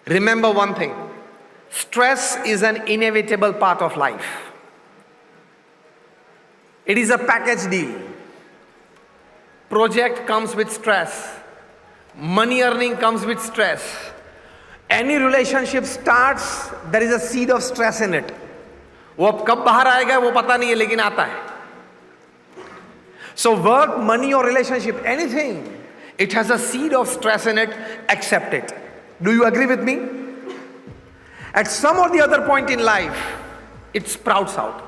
Remember one thing, stress is an inevitable part of life. It is a package deal. Project comes with stress. Money earning comes with stress. Any relationship starts, there is a seed of stress in it. वो अब कब बाहर आएगा वो पता नहीं है लेकिन आता है. So work, money or relationship, anything, it has a seed of stress in it, accept it. Do you agree with me? At some or the other point in life, it sprouts out.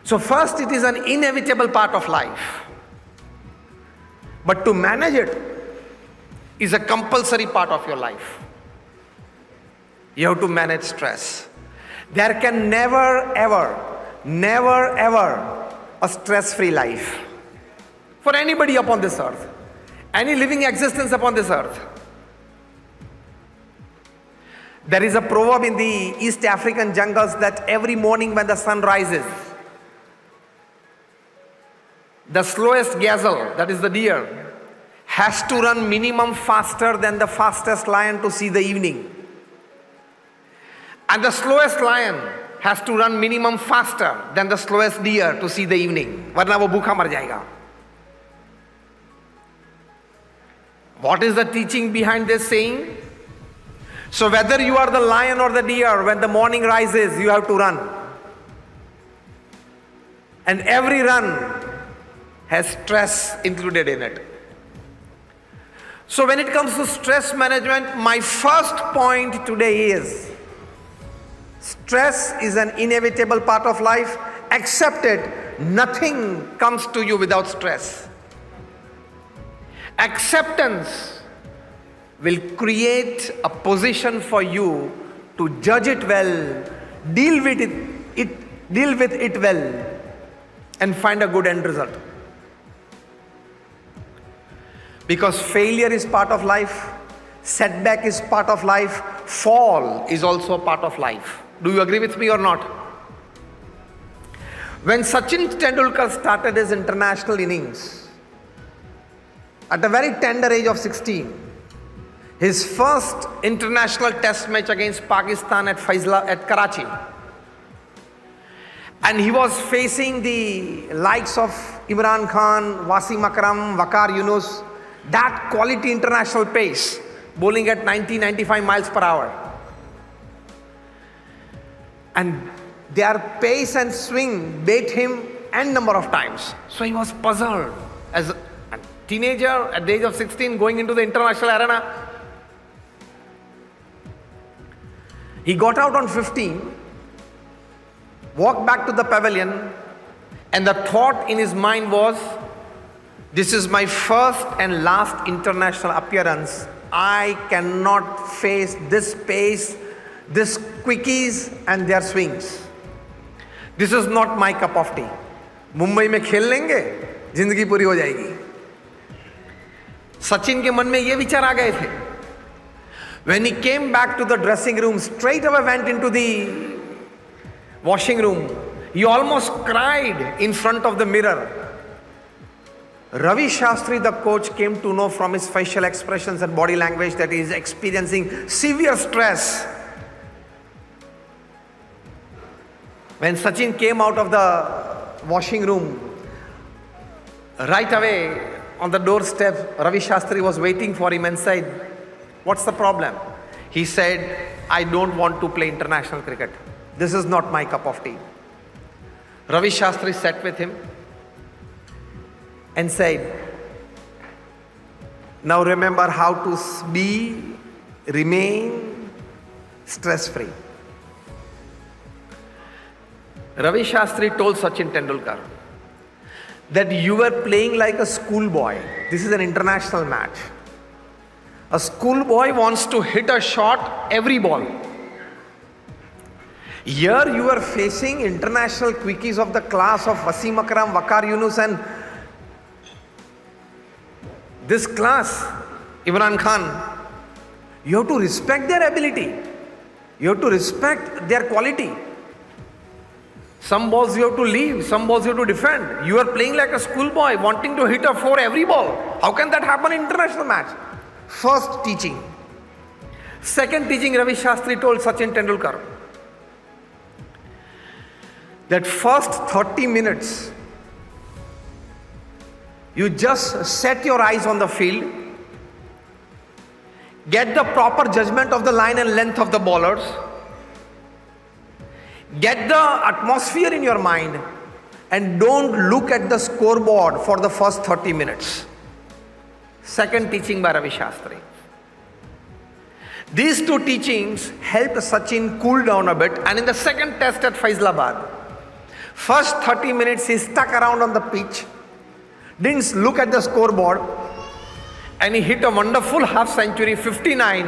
So first, it is an inevitable part of life. But to manage it is a compulsory part of your life. You have to manage stress. There can never ever a stress-free life for anybody upon this earth, any living existence upon this earth. There is a proverb in the East African jungles that every morning when the sun rises, the slowest gazelle, that is the deer, has to run minimum faster than the fastest lion to see the evening. And the slowest lion has to run minimum faster than the slowest deer to see the evening. वरना वो भूखा मर जाएगा. What is the teaching behind this saying? So whether you are the lion or the deer, when the morning rises, you have to run. And every run has stress included in it. So when it comes to stress management, my first point today is stress is an inevitable part of life. Accept it. Nothing comes to you without stress. Acceptance will create a position for you to judge it well, deal with it well, and find a good end result. Because failure is part of life, setback is part of life, fall is also a part of life. Do you agree with me or not? When Sachin Tendulkar started his international innings, at a very tender age of 16, his first international test match against Pakistan at Karachi, and he was facing the likes of Imran Khan, Wasim Akram, Waqar Yunus, that quality international pace, bowling at 90-95 miles per hour. And their pace and swing beat him n number of times. So he was puzzled as a teenager at the age of 16 going into the international arena. He got out on 15, walked back to the pavilion, and the thought in his mind was, this is my first and last international appearance. I cannot face this pace, this quickies and their swings. This is not my cup of tea. Mumbai में खेल लेंगे, जिंदगी पूरी हो जाएगी. सचिन के मन में ये विचार आ गए थे. When he came back to the dressing room, straight away went into the washing room. He almost cried in front of the mirror. Ravi Shastri, the coach, came to know from his facial expressions and body language that he is experiencing severe stress. When Sachin came out of the washing room, right away on the doorstep, Ravi Shastri was waiting for him and said, "What's the problem?" He said, "I don't want to play international cricket. This is not my cup of tea." Ravi Shastri sat with him and said, "Now remember how to remain stress-free." Ravi Shastri told Sachin Tendulkar that you were playing like a schoolboy. This is an international match. A schoolboy wants to hit a shot every ball. Here you are facing international quickies of the class of Wasim Akram, Waqar Yunus, and this class, Imran Khan. You have to respect their ability. You have to respect their quality. Some balls you have to leave, some balls you have to defend. You are playing like a schoolboy wanting to hit a four every ball. How can that happen in international match? First teaching. Second teaching Ravi Shastri told Sachin Tendulkar, that first 30 minutes, you just set your eyes on the field, get the proper judgment of the line and length of the bowlers, get the atmosphere in your mind, and don't look at the scoreboard for the first 30 minutes. Second teaching by Ravi Shastri. These two teachings helped Sachin cool down a bit, and in the second test at Faisalabad, first 30 minutes he stuck around on the pitch, didn't look at the scoreboard, and he hit a wonderful half century, 59,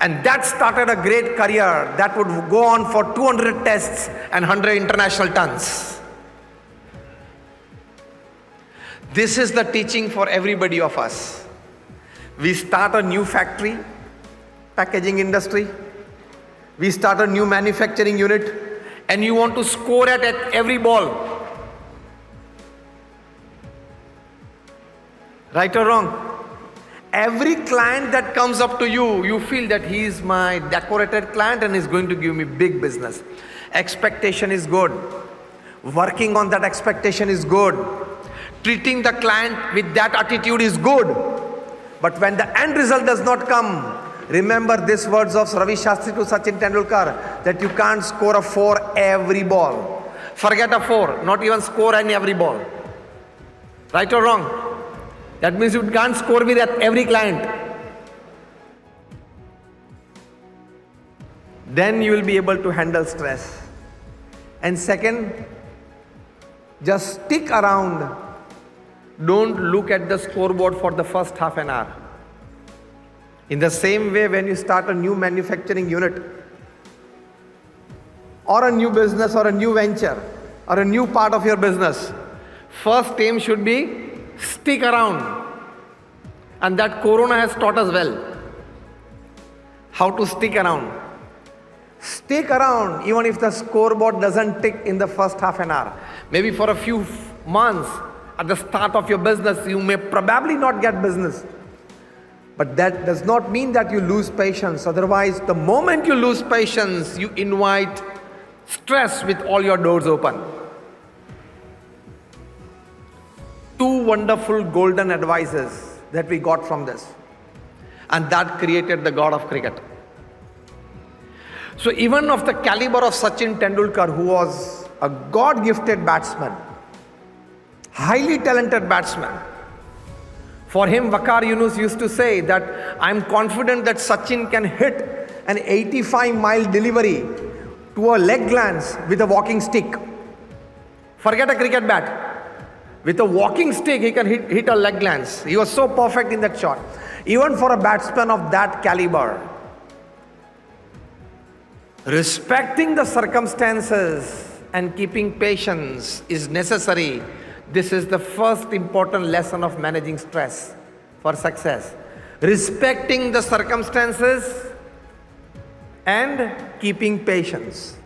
and that started a great career that would go on for 200 tests and 100 international tons. This is the teaching for everybody of us. We start a new factory, packaging industry. We start a new manufacturing unit, and you want to score at every ball. Right or wrong? Every client that comes up to you, you feel that he is my decorated client and is going to give me big business. Expectation is good. Working on that expectation is good. Treating the client with that attitude is good. But when the end result does not come, remember these words of Ravi Shastri to Sachin Tendulkar, that you can't score a 4 every ball. Forget a 4, not even score any every ball. Right or wrong? That means you can't score with every client. Then you will be able to handle stress. And second, just stick around. Don't look at the scoreboard for the first half an hour. In the same way, when you start a new manufacturing unit, or a new business, or a new venture, or a new part of your business, first aim should be stick around. And that Corona has taught us well how to stick around. Stick around even if the scoreboard doesn't tick in the first half an hour. Maybe for a few months at the start of your business, you may probably not get business. But that does not mean that you lose patience. Otherwise, the moment you lose patience, you invite stress with all your doors open. Two wonderful golden advices that we got from this. And that created the god of cricket. So even of the caliber of Sachin Tendulkar, who was a God-gifted batsman, highly talented batsman, for him, Waqar Yunus used to say that I'm confident that Sachin can hit an 85-mile delivery to a leg glance with a walking stick. Forget a cricket bat. With a walking stick, he can hit a leg glance. He was so perfect in that shot. Even for a batsman of that caliber, respecting the circumstances and keeping patience is necessary. This is the first important lesson of managing stress for success. Respecting the circumstances and keeping patience.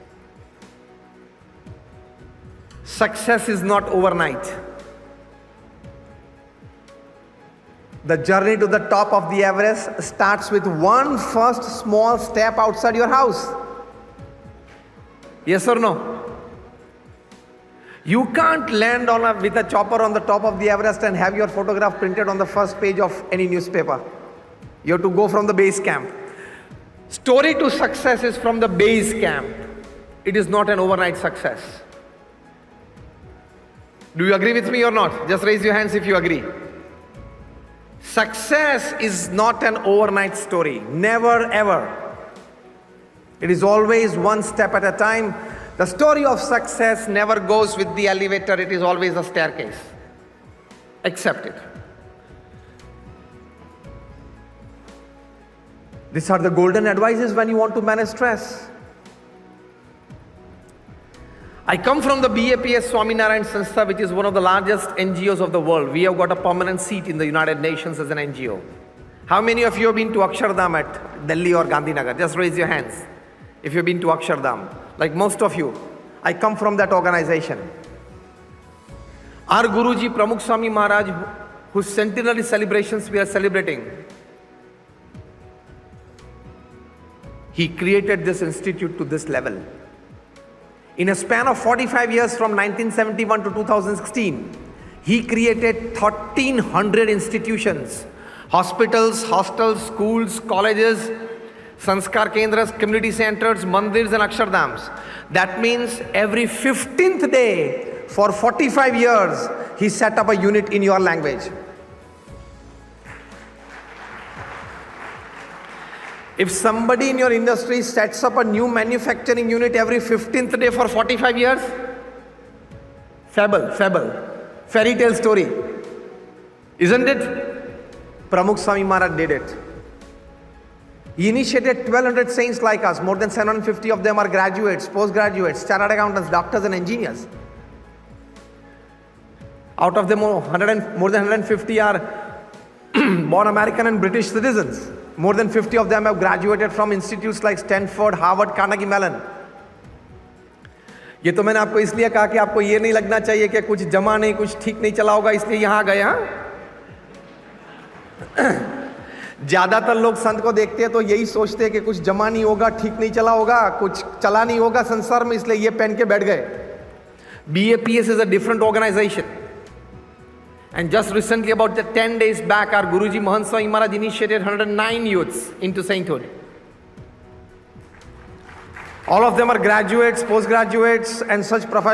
Success is not overnight. The journey to the top of the Everest starts with one first small step outside your house. Yes or no? You can't land with a chopper on the top of the Everest and have your photograph printed on the first page of any newspaper. You have to go from the base camp. Story to success is from the base camp. It is not an overnight success. Do you agree with me or not? Just raise your hands if you agree. Success is not an overnight story. Never ever. It is always one step at a time. The story of success never goes with the elevator. It is always a staircase. Accept it. These are the golden advices when you want to manage stress. I come from the BAPS Swaminarayan Sanstha, which is one of the largest NGOs of the world. We have got a permanent seat in the United Nations as an NGO. How many of you have been to Akshardham at Delhi or Gandhinagar? Just raise your hands if you've been to Akshardham. Like most of you, I come from that organization. Our Guruji Pramukh Swami Maharaj, whose centenary celebrations we are celebrating, He created this institute to this level. In a span of 45 years from 1971 to 2016, he created 1,300 institutions, hospitals, hostels, schools, colleges, Sanskar Kendras, community centers, mandirs and Akshardhams. That means every 15th day for 45 years, he set up a unit in your language. If somebody in your industry sets up a new manufacturing unit every 15th day for 45 years, fable, fairy tale story, isn't it? Pramukh Swami Maharaj did it. He initiated 1200 saints like us. More than 750 of them are graduates, postgraduates, chartered accountants, doctors and engineers. Out of them, more than 150 are born American and British citizens. More than 50 of them have graduated from institutes like Stanford, Harvard, Carnegie Mellon. ये तो मैंने आपको इसलिए कहा कि आपको ये नहीं लगना चाहिए कि कुछ जमा नहीं, कुछ ठीक नहीं चला होगा, इसलिए यहाँ गए। हाँ, ज्यादातर लोग संत को देखते हैं तो यही सोचते हैं कि कुछ जमा नहीं होगा, ठीक नहीं चला होगा, कुछ चला नहीं होगा संसार में, इसलिए ये पहन के बैठ गए। BAPS is a different organization. And just recently, about 10 days back, our Guruji Mahant Swami Maharaj initiated 109 youths into sainthood. All of them are graduates, postgraduates, and such professionals.